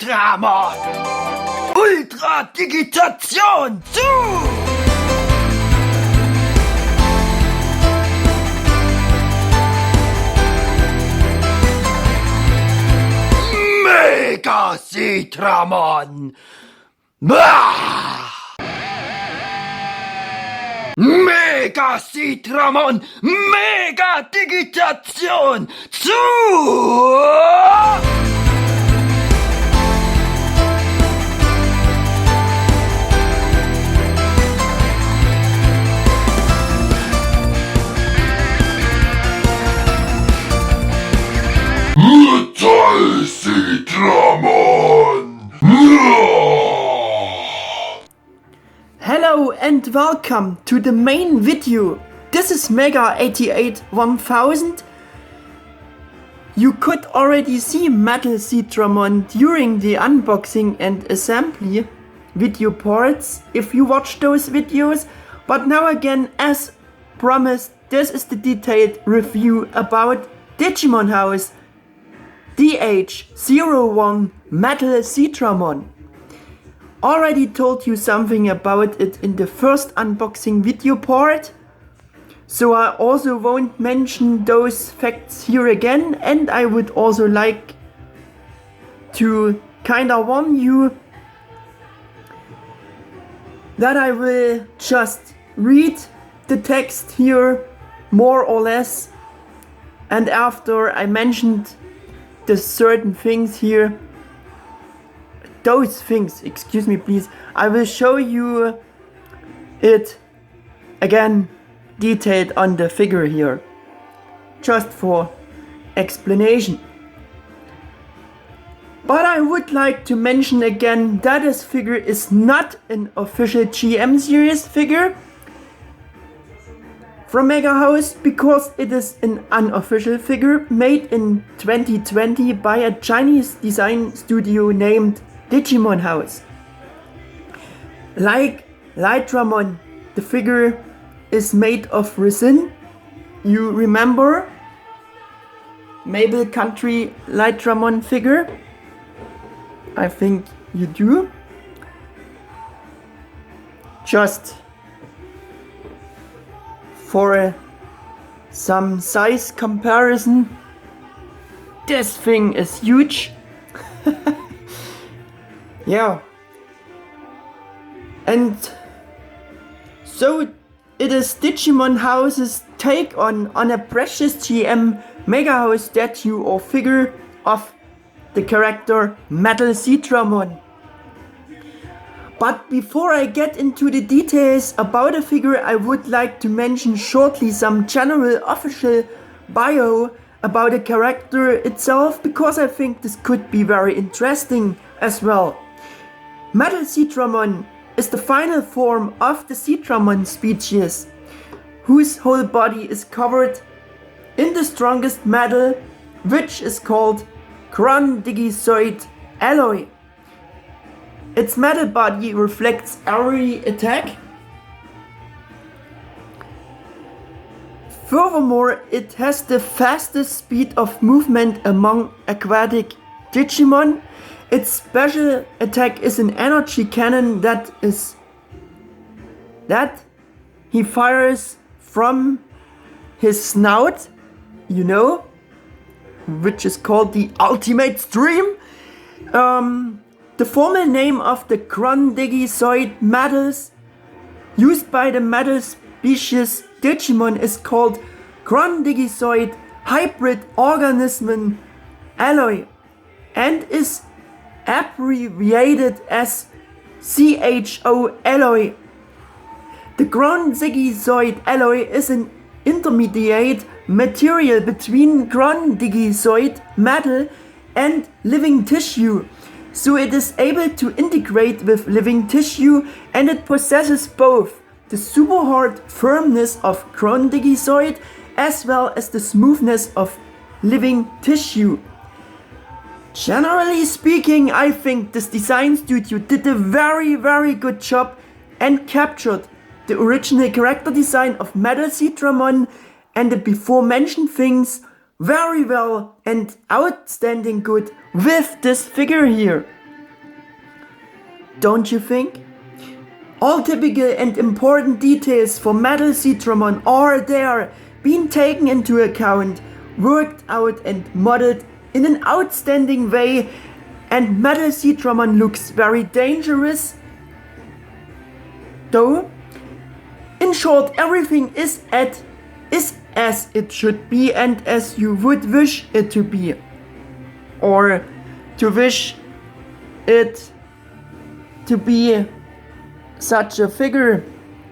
Seadramon! Ultra-Digitation zu! Mega Seadramon! Mega Seadramon! Mega Digitation zu! Metal Seadramon! Hello and welcome to the main video. This is Mega 1000. You could already see Metal Seadramon during the unboxing and assembly video parts if you watch those videos, but now again, as promised, this is the detailed review about Digimon House DH01 Metal Seadramon. Already told you something about it in the first unboxing video part, so I also won't mention those facts here again, and I would also like to kinda warn you that I will just read the text here more or less, and after I mentioned the certain things here, those things, excuse me please, I will show you it again detailed on the figure here, just for explanation. But I would like to mention again that this figure is not an official G.E.M series figure from MegaHouse, because it is an unofficial figure made in 2020 by a Chinese design studio named Digimon House. Like Seadramon, the figure is made of resin. You remember Mabel Country Seadramon figure? I think you do. Just for some size comparison, this thing is huge. Yeah. And so it is Digimon House's take on a precious G.E.M MegaHouse statue or figure of the character Metal Seadramon. But before I get into the details about the figure, I would like to mention shortly some general official bio about the character itself, because I think this could be very interesting as well. Metal Seadramon is the final form of the Seadramon species, whose whole body is covered in the strongest metal, which is called chron-digisoid alloy. Its metal body reflects every attack. Furthermore, it has the fastest speed of movement among aquatic Digimon. Its special attack is an energy cannon that he fires from his snout, you know, which is called the ultimate stream. The formal name of the chron-digisoid metals used by the metal species Digimon is called chron-digisoid hybrid organism alloy, and is abbreviated as CHO alloy. The chron-digisoid alloy is an intermediate material between chron-digisoid metal and living tissue, so it is able to integrate with living tissue, and it possesses both the super hard firmness of chron-digisoid as well as the smoothness of living tissue. Generally speaking, I think this design studio did a very good job and captured the original character design of Metal Seadramon and the before mentioned things very well and outstanding good with this figure here. don't you think? All typical and important details for Metal Seadramon are there, being taken into account, worked out and modeled in an outstanding way, and Metal Seadramon looks very dangerous. Though, in short, everything is as it should be and as you would wish it to be. Or to wish it to be such a figure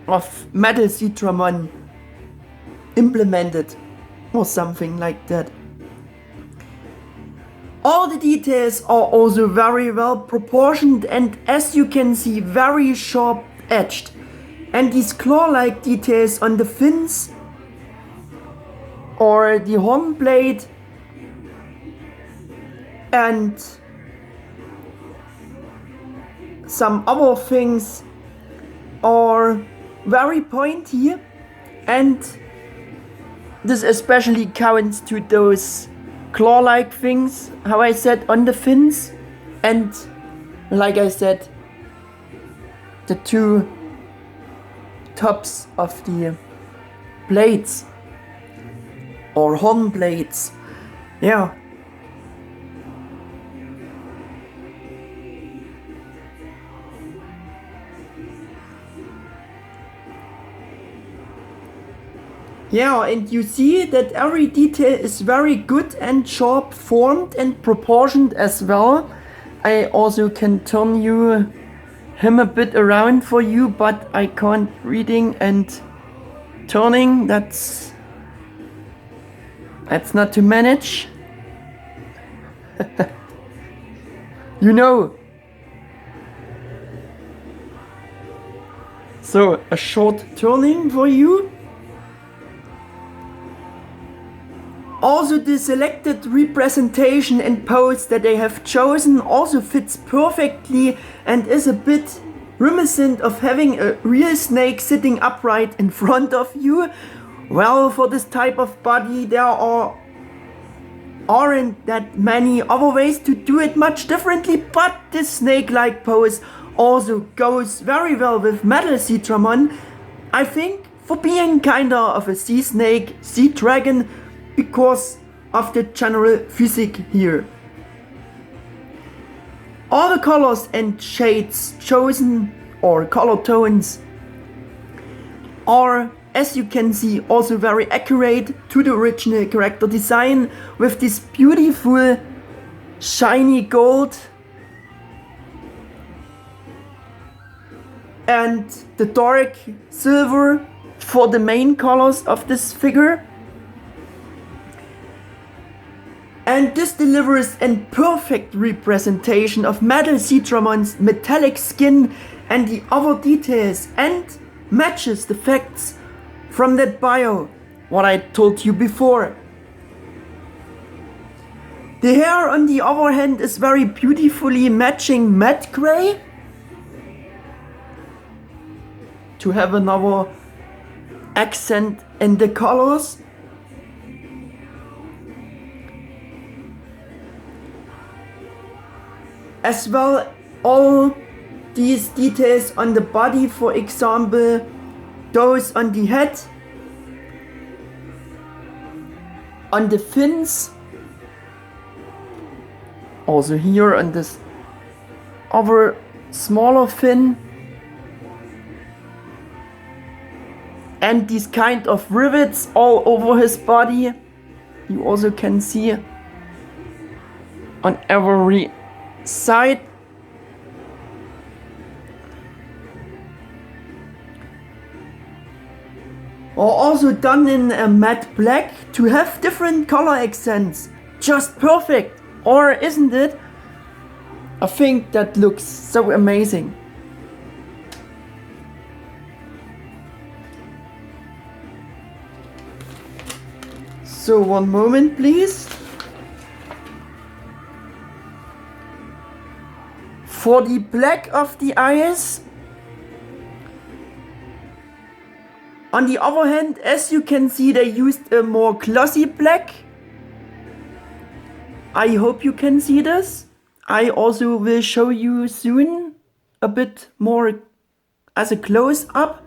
of Metal Seadramon implemented or something like that. All the details are also very well proportioned and, as you can see, very sharp edged. And these claw-like details on the fins or the horn blade and some other things are very pointy, and this especially counts to those claw-like things, how I said, on the fins, and like I said, the two tops of the blades or horn blades. Yeah. Yeah, and you see that every detail is very good and sharp formed and proportioned as well. I also can turn him a bit around for you, but I can't reading and turning. That's not to manage. You know. So a short turning for you. Also, the selected representation and pose that they have chosen also fits perfectly and is a bit reminiscent of having a real snake sitting upright in front of you. Well, for this type of body there aren't that many other ways to do it much differently, but this snake-like pose also goes very well with Metal Seadramon, I think, for being kinda of a sea snake, sea dragon, because of the general physique here. All the colors and shades chosen, or color tones, are, as you can see, also very accurate to the original character design, with this beautiful shiny gold and the dark silver for the main colors of this figure. And this delivers a perfect representation of Metal Seadramon's metallic skin and the other details, and matches the facts from that bio, what I told you before. The hair, on the other hand, is very beautifully matching matte gray, to have another accent in the colors. As well, all these details on the body, for example, those on the head, on the fins, also here on this other smaller fin, and these kind of rivets all over his body, you also can see on every side. Are also done in a matte black to have different color accents. Just perfect, or isn't it? I think that looks so amazing. So one moment please. For the black of the eyes, on the other hand, as you can see, they used a more glossy black. I hope you can see this. I also will show you soon a bit more as a close-up,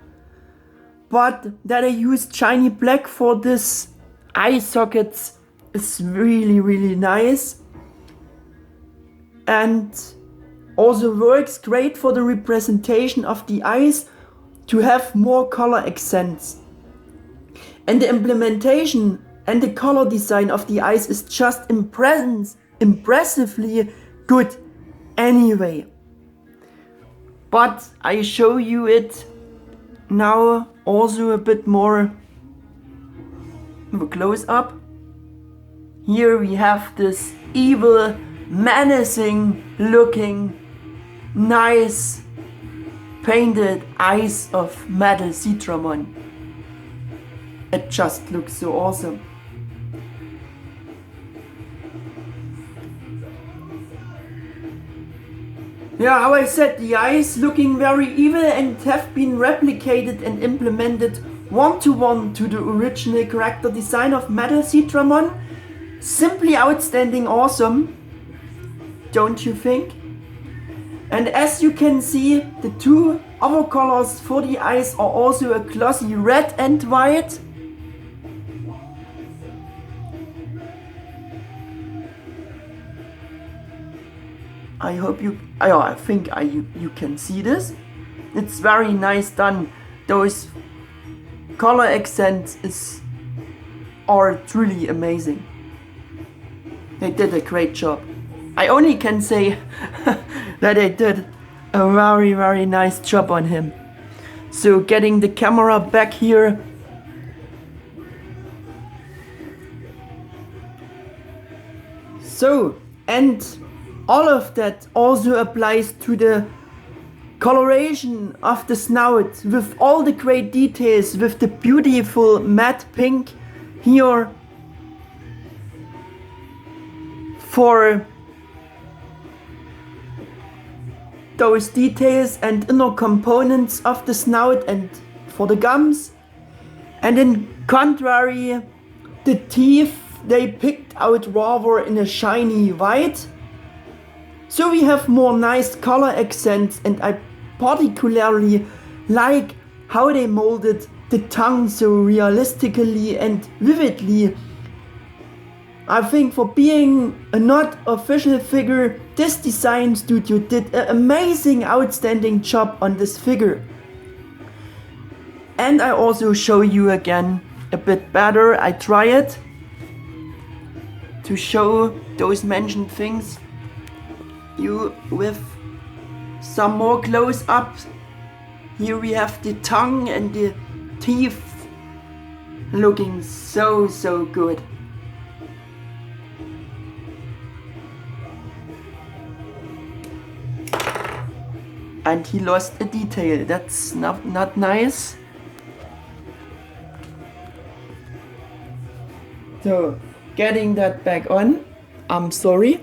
but that I used shiny black for this eye sockets is really nice, and also works great for the representation of the eyes to have more color accents. And the implementation and the color design of the eyes is just impressively good anyway. But I show you it now also a bit more of a close-up. Here we have this evil, menacing looking, nice painted eyes of Metal Seadramon. It just looks so awesome. Yeah, how I said, the eyes looking very evil and have been replicated and implemented one-to-one to the original character design of Metal Seadramon. Simply outstanding awesome, don't you think? And as you can see, the two other colors for the eyes are also a glossy red and white. I hope you can see this. It's very nice done. Those color accents are truly amazing. They did a great job. I only can say that they did a very nice job on him. So getting the camera back here. So, and all of that also applies to the coloration of the snout with all the great details, with the beautiful matte pink here for those details and inner components of the snout and for the gums. And in contrary, the teeth they picked out rather in a shiny white. So we have more nice color accents, and I particularly like how they molded the tongue so realistically and vividly. I think for being a not official figure, this design studio did an amazing, outstanding job on this figure. And I also show you again a bit better. I try it to show those mentioned things you with some more close-ups. Here we have the tongue and the teeth looking so good. And he lost a detail. That's not nice. So, getting that back on. I'm sorry.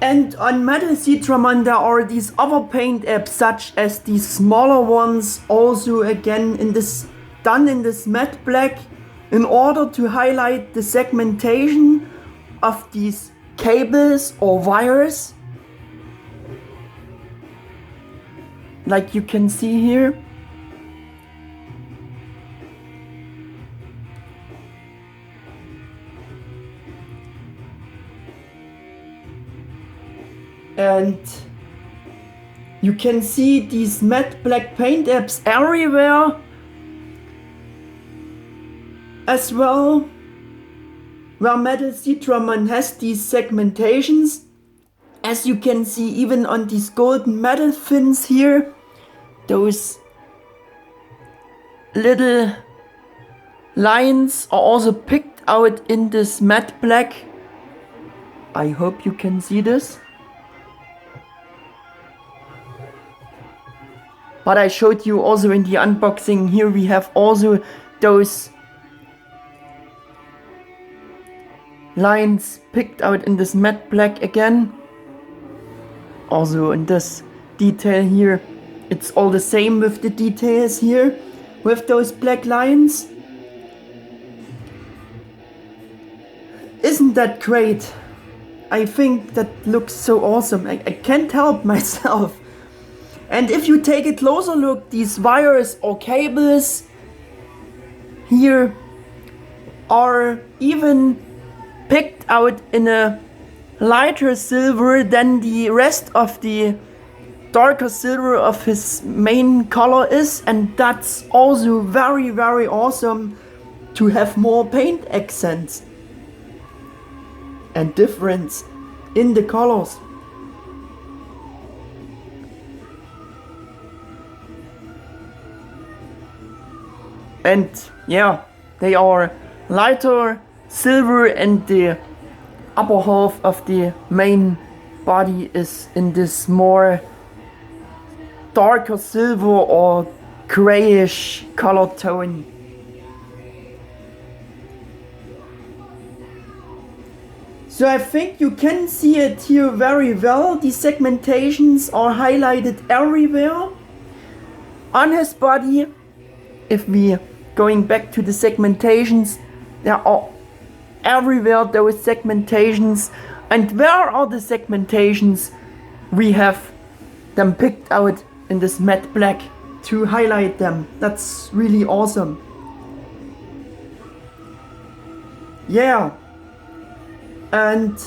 And on Metal Seadramon there are these other paint apps, such as these smaller ones, also again done in this matte black, in order to highlight the segmentation of these cables or wires, like you can see here. And you can see these matte black paint apps everywhere as well, where Metal Seadramon has these segmentations. As you can see, even on these golden metal fins here, those little lines are also picked out in this matte black. I hope you can see this. But I showed you also in the unboxing. Here we have also those lines picked out in this matte black again. Also in this detail here, it's all the same with the details here, with those black lines. Isn't that great? I think that looks so awesome. I can't help myself. And if you take a closer look, these wires or cables here are even picked out in a lighter silver than the rest of the darker silver of his main color is, and that's also very, very awesome to have more paint accents and difference in the colors. And yeah, they are lighter silver, and the upper half of the main body is in this more darker silver or grayish color tone. So I think you can see it here very well. The segmentations are highlighted everywhere on his body. If we going back to the segmentations, there are everywhere those segmentations. And where are the segmentations? We have them picked out in this matte black to highlight them. That's really awesome. Yeah. And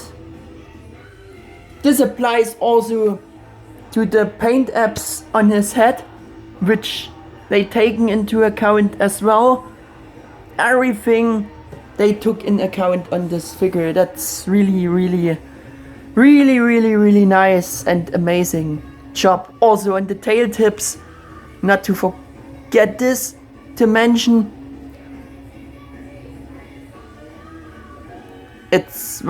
this applies also to the paint apps on his head, which they taken into account as well. Everything they took in account on this figure. That's really nice and amazing job. Also on the tail tips, not to forget this to mention. It's a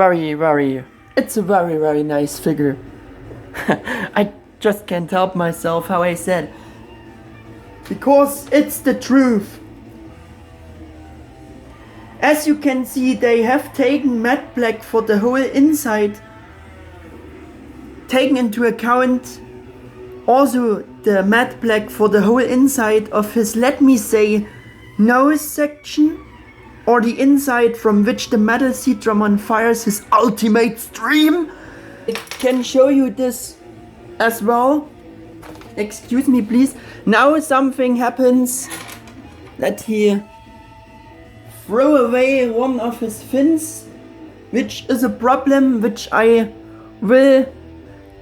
very nice figure. I just can't help myself how I said. Because it's the truth. As you can see, they have taken matte black for the whole inside. Taken into account also the matte black for the whole inside of his, let me say, nose section. Or the inside from which the Metal Seadramon fires his ultimate stream. I can show you this as well. Excuse me please. Now something happens that he throw away one of his fins, which is a problem which I will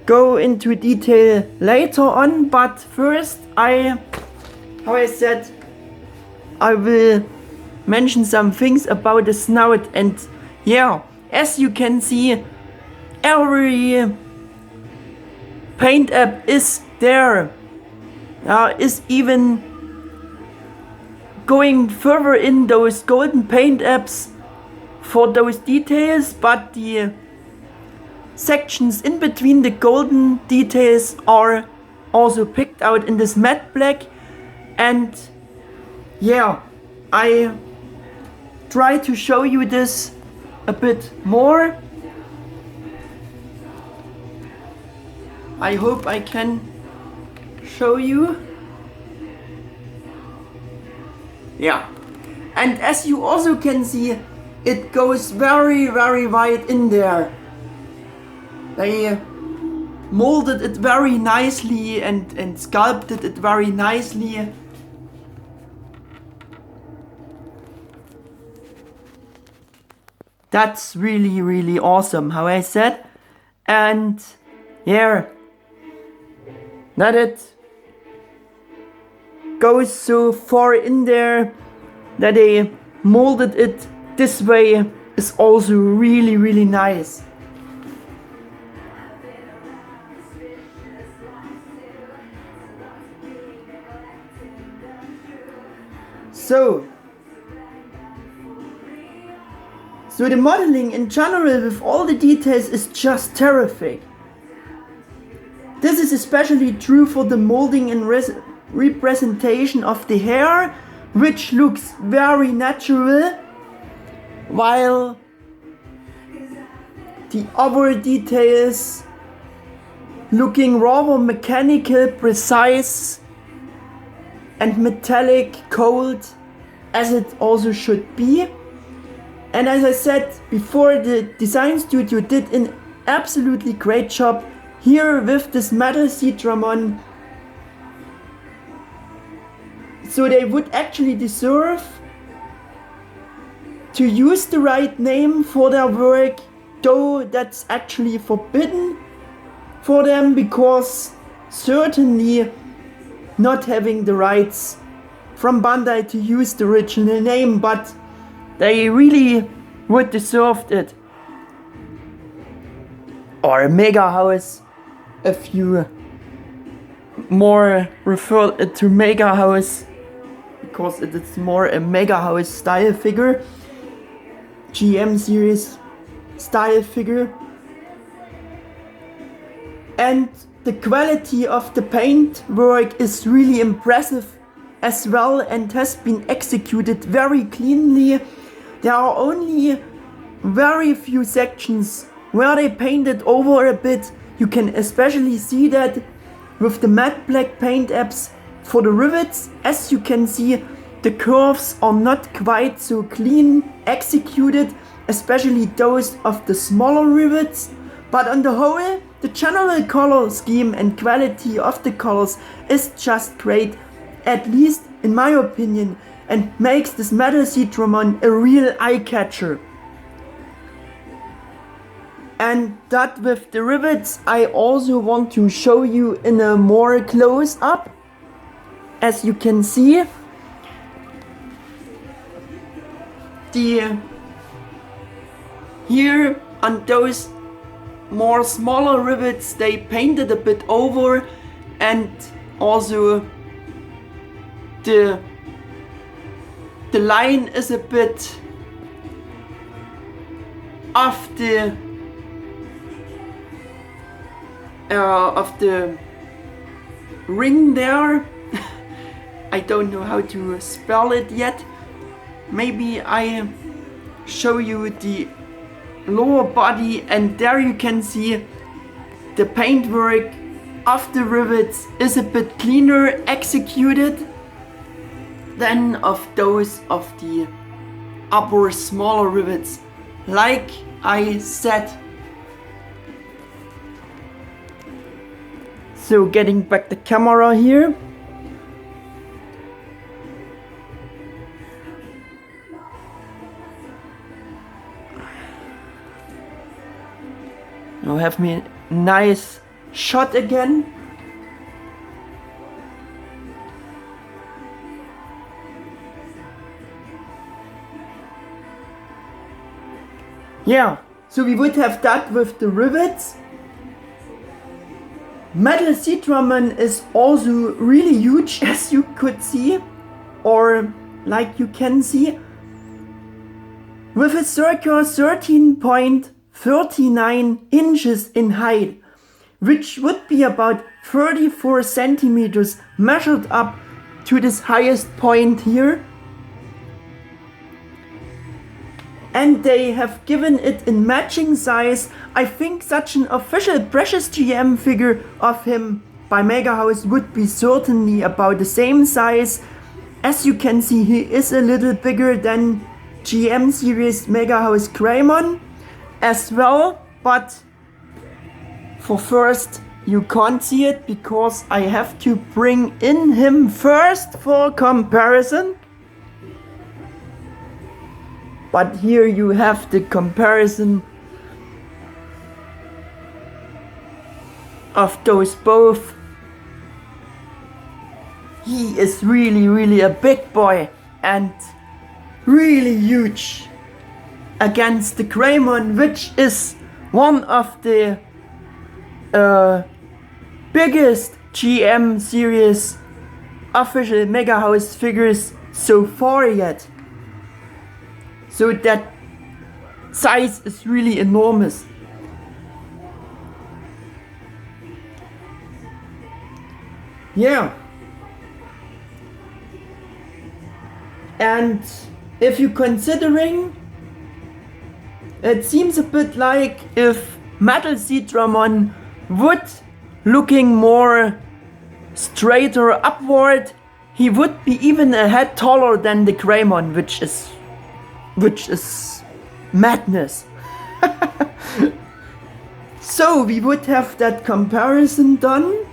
go into detail later on. But first how I said, I will mention some things about the snout. And yeah, as you can see, every paint app is there. Is even going further in those golden paint apps for those details, but the sections in between the golden details are also picked out in this matte black. And yeah, I try to show you this a bit more. I hope I can show you. Yeah, and as you also can see, it goes very wide in there. They molded it very nicely and sculpted it very nicely. That's really awesome, how I said. And yeah, that it goes so far in there that they molded it this way is also really nice. So the modeling in general with all the details is just terrific. This is especially true for the molding and representation of the hair, which looks very natural, while the other details looking rather mechanical, precise and metallic, cold, as it also should be. And as I said before, the design studio did an absolutely great job here with this Metal Seadramon. So they would actually deserve to use the right name for their work, though that's actually forbidden for them, because certainly not having the rights from Bandai to use the original name, but they really would deserve it. Or MegaHouse, if you more refer it to MegaHouse, because it is more a MegaHouse style figure, G.E.M series style figure. And the quality of the paint work is really impressive as well and has been executed very cleanly. There are only very few sections where they painted over a bit. You can especially see that with the matte black paint apps for the rivets. As you can see, the curves are not quite so clean executed, especially those of the smaller rivets. But on the whole, the general color scheme and quality of the colors is just great, at least in my opinion, and makes this Metal Seadramon a real eye-catcher. And that with the rivets, I also want to show you in a more close-up. As you can see, here on those more smaller rivets they painted a bit over, and also the line is a bit of the ring there. I don't know how to spell it yet. Maybe I show you the lower body, and there you can see the paintwork of the rivets is a bit cleaner executed than of those of the upper smaller rivets, like I said. So getting back the camera here. Now have me a nice shot again. Yeah, so we would have that with the rivets. Metal Seadramon is also really huge, as you could see, or like you can see, with a circa 13.39 inches in height, which would be about 34 centimeters measured up to this highest point here. And they have given it in matching size. I think such an official Precious G.E.M figure of him by MegaHouse would be certainly about the same size. As you can see, he is a little bigger than G.E.M series MegaHouse Greymon as well, but for first you can't see it because I have to bring in him first for comparison. But here you have the comparison of those both. He is really a big boy and really huge against the Greymon, which is one of the biggest G.E.M series official MegaHouse figures so far yet. So that size is really enormous. Yeah. And if you're considering, it seems a bit like if Metal Seadramon would looking more straighter upward, he would be even a head taller than the Greymon, which is madness. So we would have that comparison done.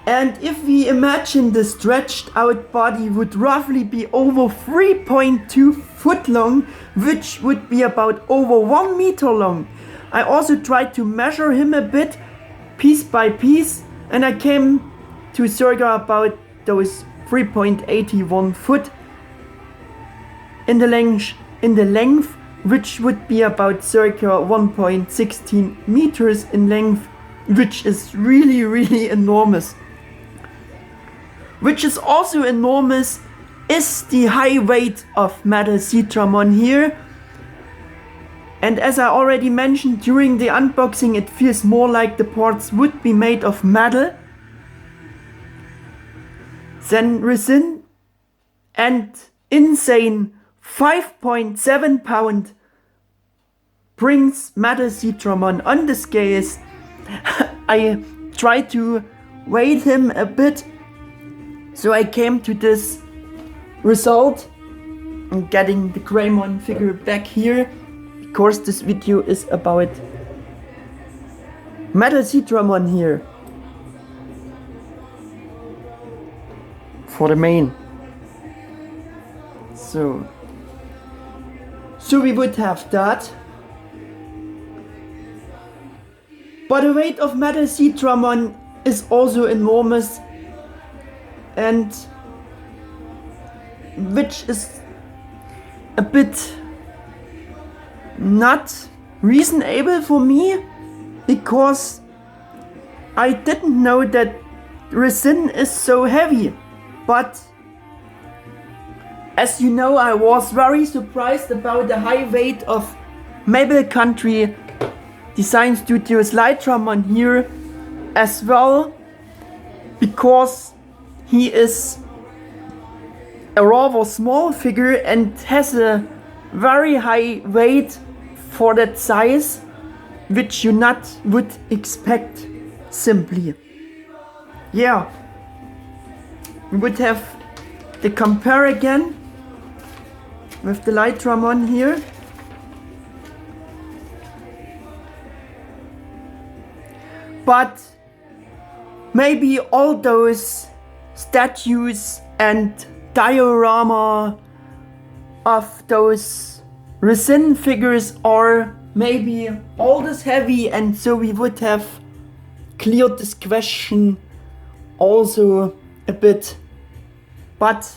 And if we imagine the stretched out body would roughly be over 3.2 foot long, which would be about over 1 meter long. I also tried to measure him a bit, piece by piece, and I came to circa about those 3.81 foot in the length, which would be about circa 1.16 meters in length, which is really enormous. Which is also enormous is the high weight of Metal Seadramon here. And as I already mentioned during the unboxing, it feels more like the parts would be made of metal than resin. And insane 5.7 pound brings Metal Seadramon on the scales. I tried to weight him a bit, so I came to this result. I'm getting the Greymon figure back here, because this video is about Metal Seadramon here. For the main. So we would have that. But the weight of Metal Seadramon is also enormous, and which is a bit not reasonable for me, because I didn't know that resin is so heavy. But as you know, I was very surprised about the high weight of Mabel Country Design Studios Seadramon here as well, because he is a rather small figure and has a very high weight for that size, which you not would expect simply. Yeah, we would have the compare again with the Seadramon here. But maybe all those statues and diorama of those resin figures are maybe all this heavy, and so we would have cleared this question also a bit. But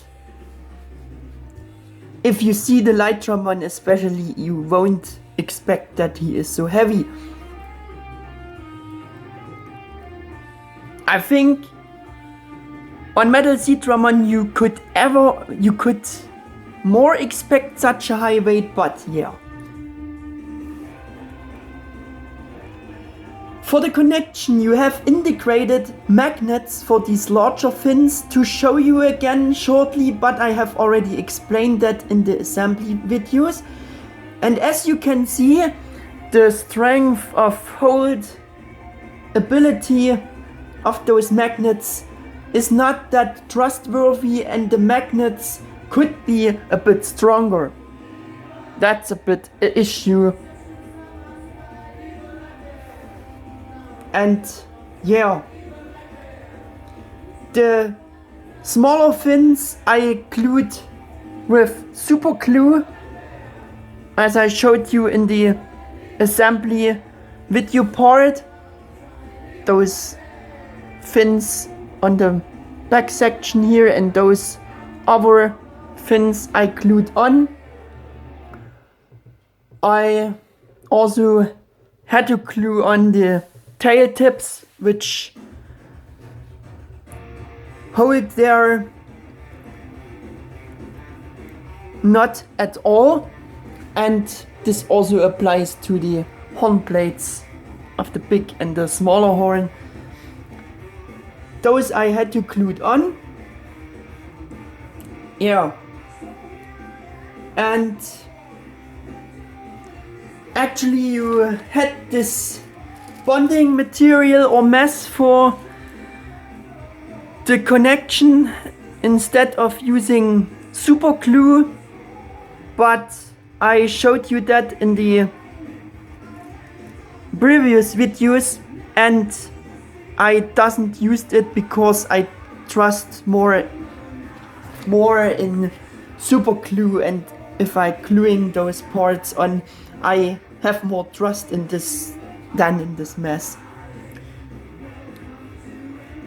if you see the Seadramon especially, you won't expect that he is so heavy. I think on Metal Seadramon you could more expect such a high weight, but yeah. For the connection you have integrated magnets for these larger fins to show you again shortly, but I have already explained that in the assembly videos. And as you can see, the strength of hold ability of those magnets is not that trustworthy, and the magnets could be a bit stronger. That's a bit an issue. And yeah, the smaller fins I glued with super glue, as I showed you in the assembly video part. Those fins on the back section here, and those other fins I glued on. I also had to glue on the tail tips, which hold there not at all, and this also applies to the horn plates of the big and the smaller horn. Those I had to glue on. Yeah. And actually you had this bonding material or mesh for the connection instead of using super glue, but I showed you that in the previous videos, and I doesn't use it because I trust more in super glue, and if I gluing those parts on, I have more trust in this than in this mess.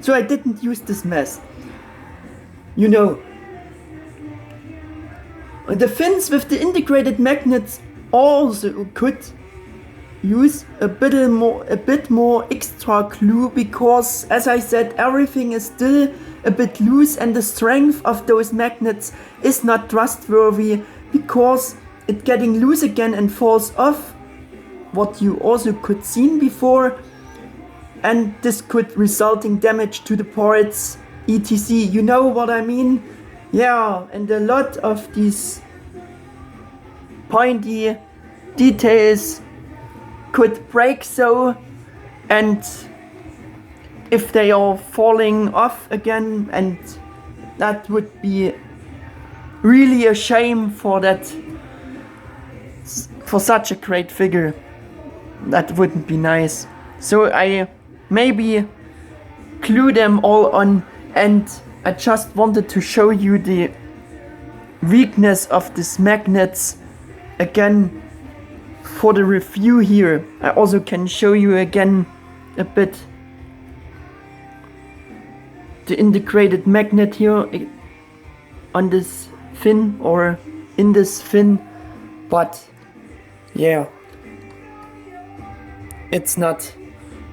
So I didn't use this mess. You know, the fins with the integrated magnets also could use a bit more extra glue, because as I said, everything is still a bit loose and the strength of those magnets is not trustworthy, because it getting loose again and falls off, what you also could seen before, and this could resulting damage to the parts etc. You know what I mean? Yeah, and a lot of these pointy details could break so, and if they are falling off again, and that would be really a shame for that, for such a great figure. That wouldn't be nice. So I maybe glue them all on, and I just wanted to show you the weakness of these magnets again for the review here. I also can show you again a bit the integrated magnet here on this fin, or in this fin, but yeah, it's not,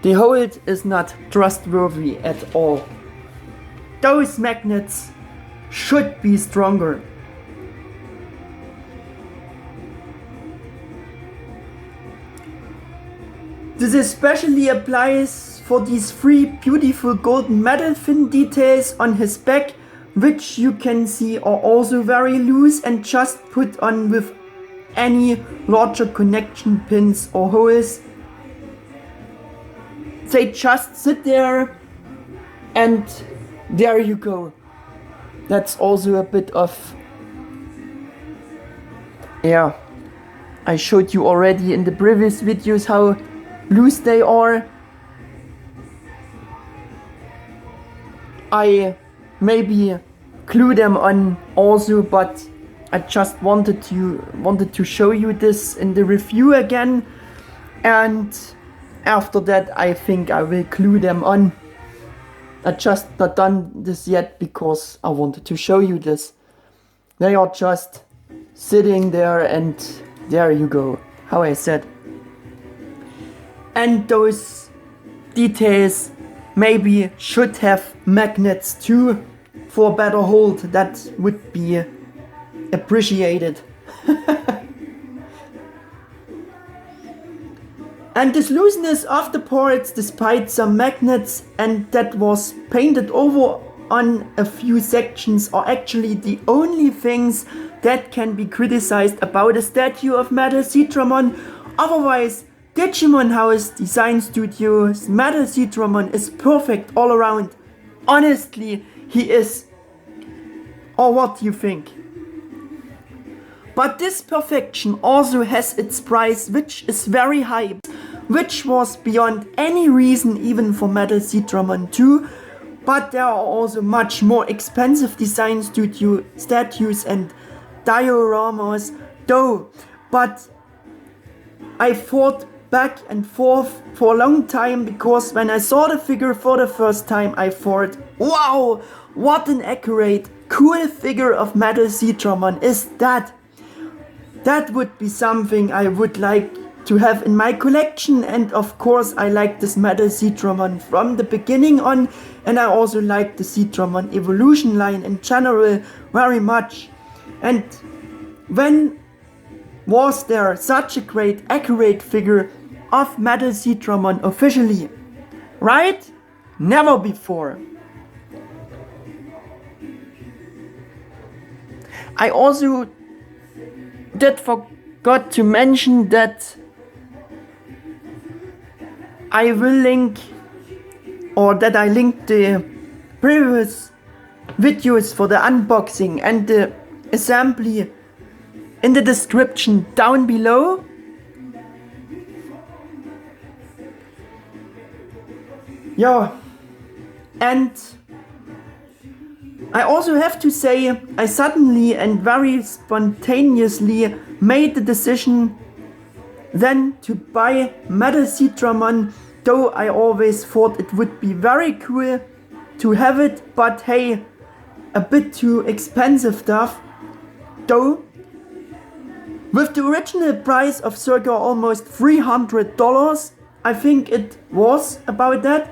the hold is not trustworthy at all. Those magnets should be stronger. This especially applies for these 3 beautiful golden metal fin details on his back, which you can see are also very loose and just put on with any larger connection pins or holes. They just sit there, and there you go. That's also a bit of, yeah, I showed you already in the previous videos how loose they are. I maybe glue them on also, but I just wanted to show you this in the review again, and after that I think I will glue them on. I just not done this yet because I wanted to show you this. They are just sitting there, and there you go, how I said. And those details maybe should have magnets too for better hold. That would be appreciated. And this looseness of the parts despite some magnets, and that was painted over on a few sections, are actually the only things that can be criticized about a statue of Metal Seadramon. Otherwise, Digimon House Design Studio's Metal Seadramon is perfect all around. Honestly, he is. Or what do you think? But this perfection also has its price, which is very high, which was beyond any reason even for Metal Seadramon 2. But there are also much more expensive design studio statues and dioramas though. But I thought back and forth for a long time, because when I saw the figure for the first time I thought, wow, what an accurate, cool figure of Metal Seadramon is that. That would be something I would like to have in my collection, and of course I like this Metal Seadramon from the beginning on, and I also like the Seadramon Evolution line in general very much. And when was there such a great accurate figure of Metal Seadramon officially? Right? Never before. I also did forgot to mention that I will link, or that I linked the previous videos for the unboxing and the assembly in the description down below. Yeah, and I also have to say I suddenly and very spontaneously made the decision then to buy Metal Seadramon, though I always thought it would be very cool to have it, but hey, a bit too expensive stuff. Though, with the original price of circa almost $300, I think it was about that.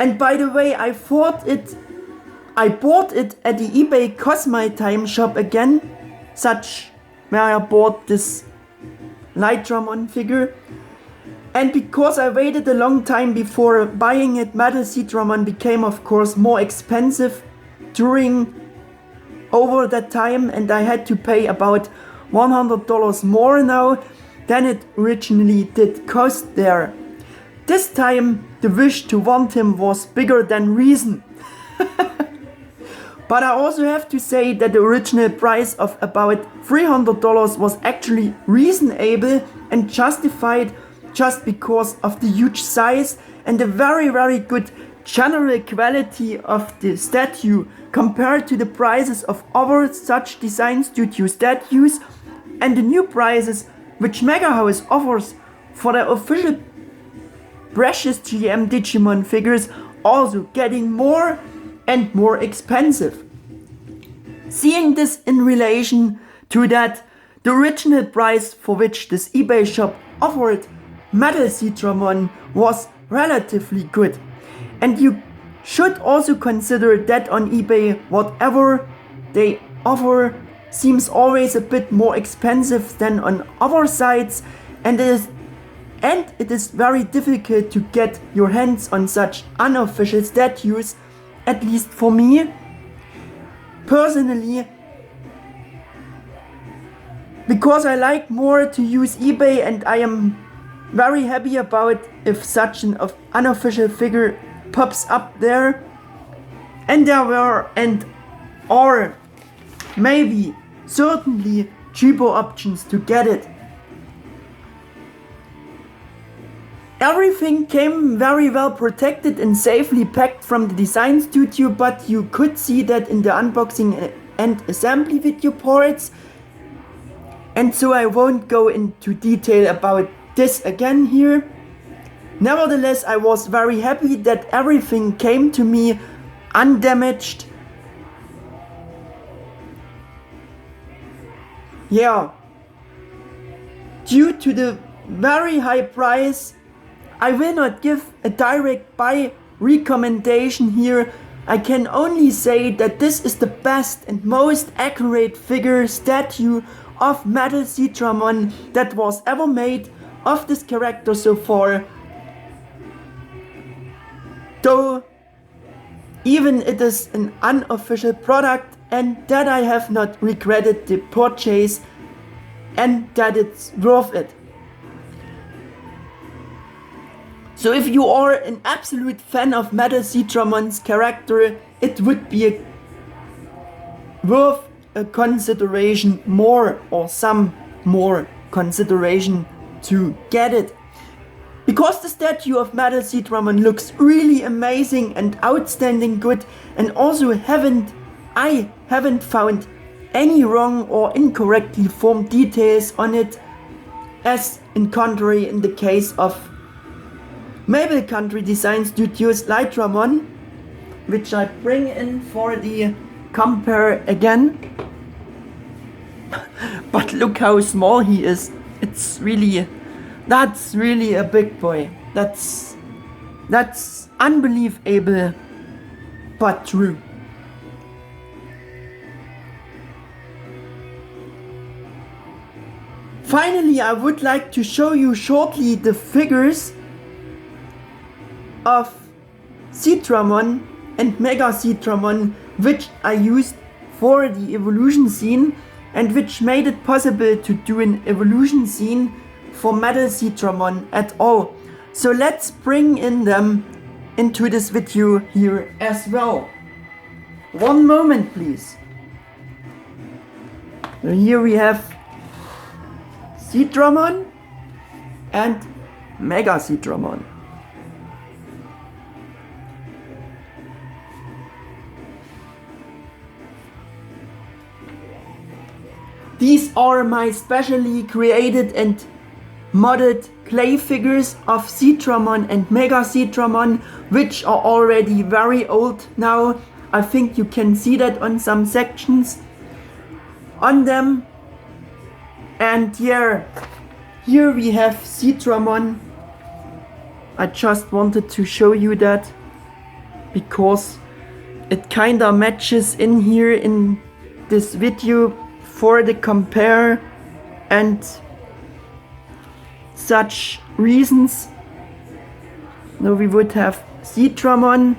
And by the way, I bought it at the eBay Cosmy Time shop again, where I bought this Seadramon figure. And because I waited a long time before buying it, Metal Seadramon became of course more expensive over that time, and I had to pay about $100 more now than it originally did cost there. This time the wish to want him was bigger than reason. But I also have to say that the original price of about $300 was actually reasonable and justified just because of the huge size and the very good general quality of the statue compared to the prices of other such design studio statues and the new prices which MegaHouse offers for their official precious G.E.M Digimon figures, also getting more and more expensive. Seeing this in relation to that, the original price for which this eBay shop offered Metal Seadramon was relatively good. And you should also consider that on eBay whatever they offer seems always a bit more expensive than on other sites, and it is very difficult to get your hands on such unofficial statues, at least for me personally, because I like more to use eBay, and I am very happy about if such an unofficial figure pops up there, and there were or maybe certainly cheaper options to get it. Everything came very well protected and safely packed from the design studio, but you could see that in the unboxing and assembly video parts, and so I won't go into detail about this again here. Nevertheless, I was very happy that everything came to me undamaged. Yeah, due to the very high price, I will not give a direct buy recommendation here. I can only say that this is the best and most accurate figure statue of Metal Seadramon that was ever made of this character so far. Though even it is an unofficial product, and that I have not regretted the purchase and that it's worth it. So if you are an absolute fan of Metal Seadramon's character, it would be worth a consideration more, or some more consideration to get it. Because the statue of Metal Seadramon looks really amazing and outstanding good, and also I haven't found any wrong or incorrectly formed details on it, as in contrary in the case of Mabel Country Design Studios Seadramon, which I bring in for the compare again. But look how small he is. That's really a big boy. That's unbelievable, but true. Finally, I would like to show you shortly the figures of Seadramon and Mega Seadramon, which I used for the evolution scene and which made it possible to do an evolution scene for Metal Seadramon at all. So let's bring in them into this video here as well. One moment please. So here we have Seadramon and Mega Seadramon. These are my specially created and modded clay figures of Seadramon and Mega Seadramon, which are already very old now. I think you can see that on some sections on them. And here we have Seadramon. I just wanted to show you that because it kinda matches in here in this video for the compare and such reasons. Now we would have Seadramon,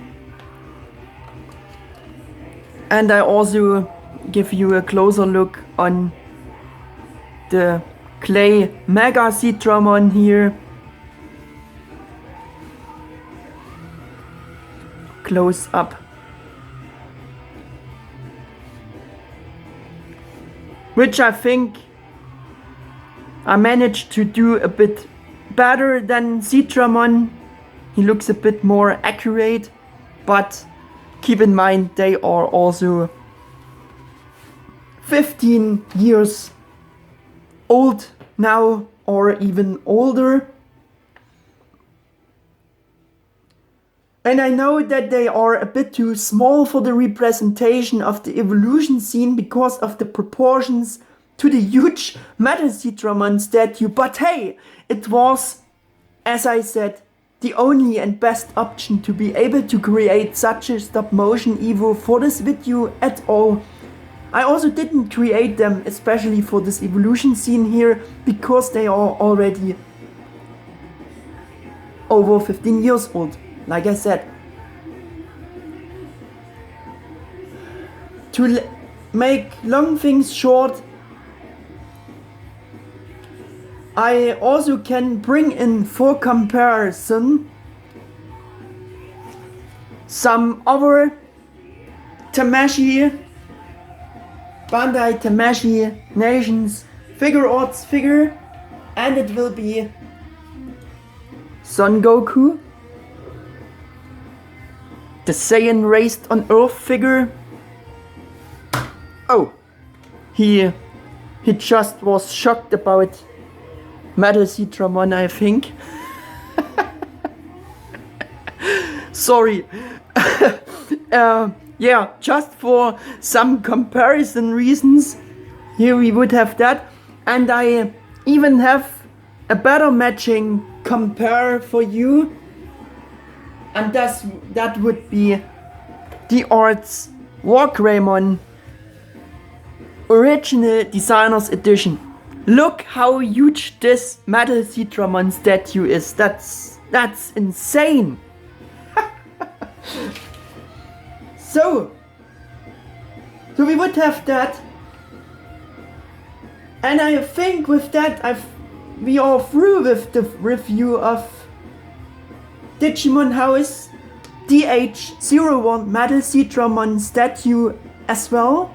and I also give you a closer look on the clay Mega Seadramon here. Close up. Which I think I managed to do a bit better than Seadramon. He looks a bit more accurate, but keep in mind they are also 15 years old now, or even older. And I know that they are a bit too small for the representation of the evolution scene because of the proportions to the huge Metal Seadramon statue. But hey, it was, as I said, the only and best option to be able to create such a stop motion Evo for this video at all. I also didn't create them especially for this evolution scene here because they are already over 15 years old. Like I said, to make long things short, I also can bring in for comparison some other Tamashii, Bandai Tamashii Nations figure arts figure, and it will be Son Goku, the Saiyan raised on Earth figure. Oh, he just was shocked about Metal Seadramon, I think. Sorry. Yeah, just for some comparison reasons, here we would have that. And I even have a better matching compare for you. And that would be the Arts Wargreymon Original Designers Edition. Look how huge this Metal Seadramon statue is. That's insane. So we would have that. And I think with that we are through with the review of Digimon House DH01 Metal Seadramon statue as well.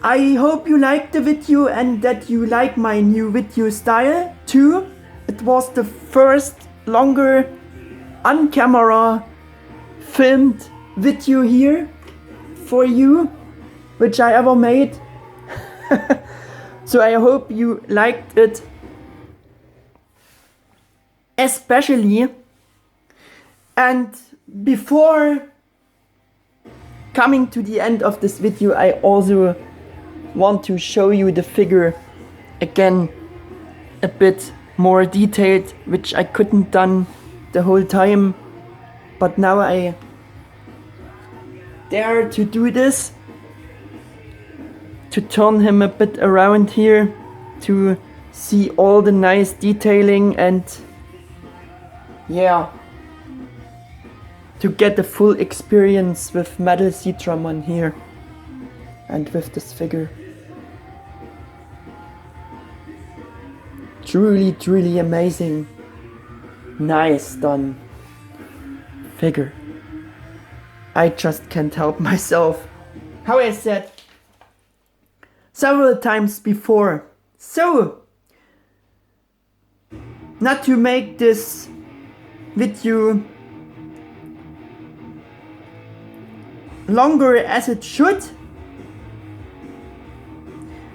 I hope you liked the video and that you like my new video style too. It was the first longer on-camera filmed video here for you, which I ever made. So I hope you liked it. Especially. And before coming to the end of this video, I also want to show you the figure again a bit more detailed, which I couldn't done the whole time, but now I dare to do this, to turn him a bit around here to see all the nice detailing and yeah, to get the full experience with Metal Seadramon here and with this figure. Truly amazing. Nice done figure. I just can't help myself. How I said, several times before. So, not to make this video longer as it should,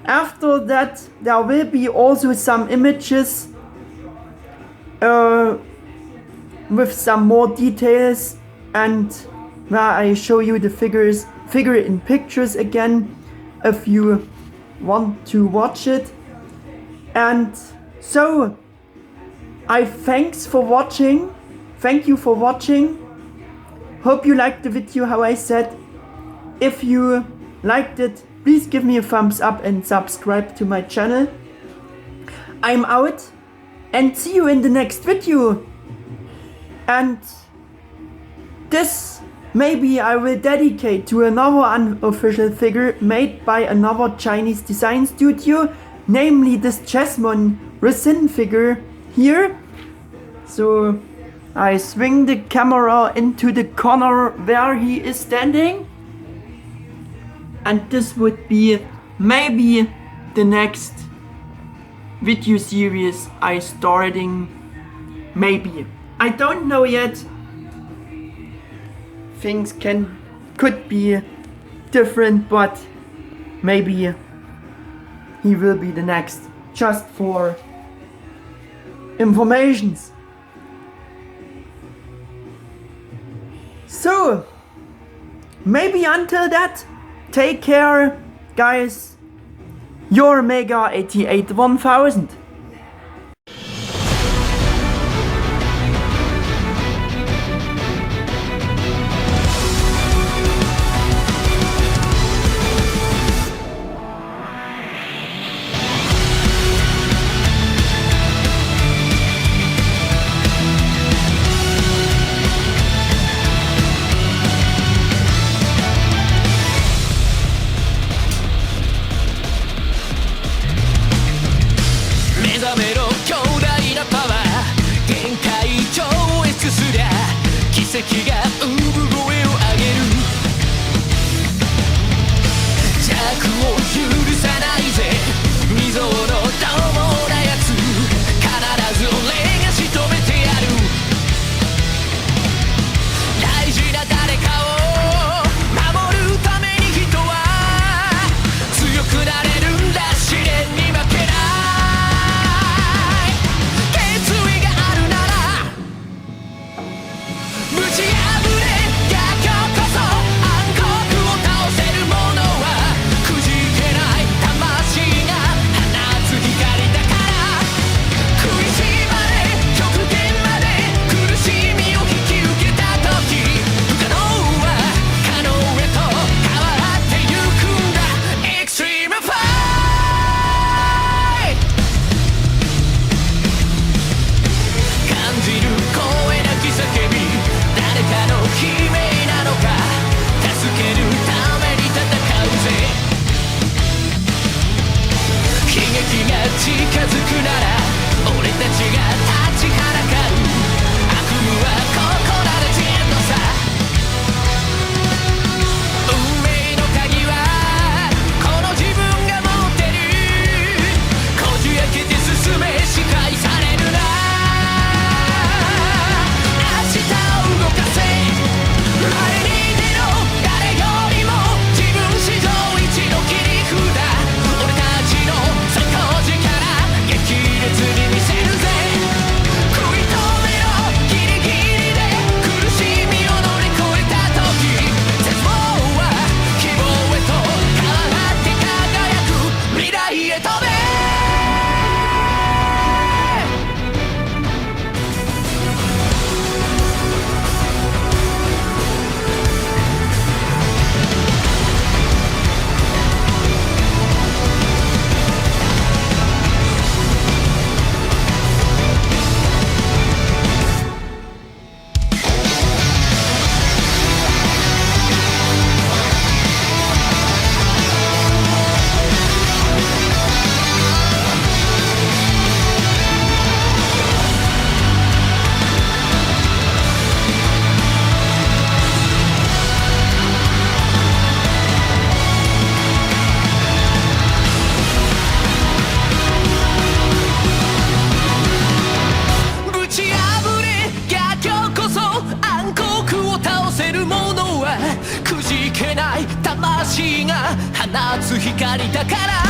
after that there will be also some images with some more details, and where I show you the figure in pictures again if you want to watch it. And so thank you for watching. Hope you liked the video, how I said. If you liked it, please give me a thumbs up and subscribe to my channel. I'm out and see you in the next video. And this maybe I will dedicate to another unofficial figure made by another Chinese design studio, namely this Seadramon Resin figure here. So I swing the camera into the corner where he is standing, and this would be maybe the next video series I starting. Maybe, I don't know yet. Things could be different, but maybe he will be the next, just for informations. So maybe until that, take care guys, your Mega 88 1000.「放つ光だから